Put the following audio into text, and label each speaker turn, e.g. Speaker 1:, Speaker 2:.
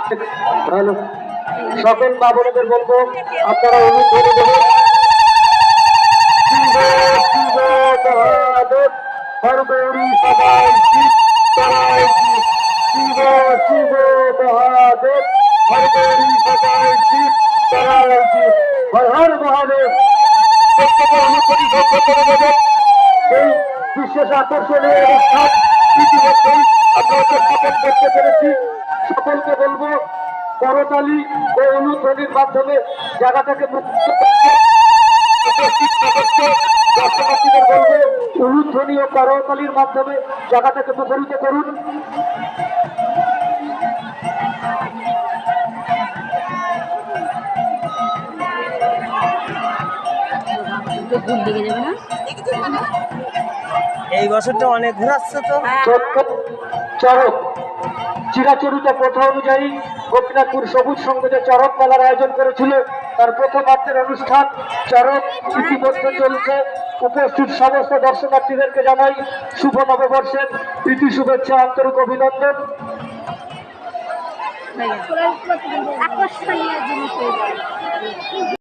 Speaker 1: ভালো সকল মা বোনদের বলবো আপনারা অনুপ্রেরণা দেবেন। হর গৌরী সবাই শিব সবাই শিব শিব শিব মহাদেব হর গৌরী সবাই শিব সবাই শিব হর হর মহাদেব। প্রত্যেকে অনুপ্রেরিত করে দেবেন। এই বিশেষ আকর্ষণীয় অনুষ্ঠান ইতিমধ্যেই আমরা উপস্থাপন করতে পেরেছি। সকলকে বলবো করতালি ও অনুধ্বনির মাধ্যমে জায়গাটাকে মুক্ত করতে উপস্থিত সদস্য দর্শনার্থীদের বলবো অনুধ্বনি ও করতালির মাধ্যমে জায়গাটাকে মুখরিত করুন।
Speaker 2: এই বছরটা অনেক ঘোরাচ্ছে তো।
Speaker 1: চরক চিরাচরিত প্রথা অনুযায়ী গোপীনাথপুর সবুজ সংঘ যে চরক মেলার আয়োজন করেছিল তার প্রথমার্ধের অনুষ্ঠান চরক ইতিমধ্যে চলছে। উপস্থিত সমস্ত দর্শনার্থীদেরকে জানাই শুভ নববর্ষের প্রীতি শুভেচ্ছা, আন্তরিক অভিনন্দন।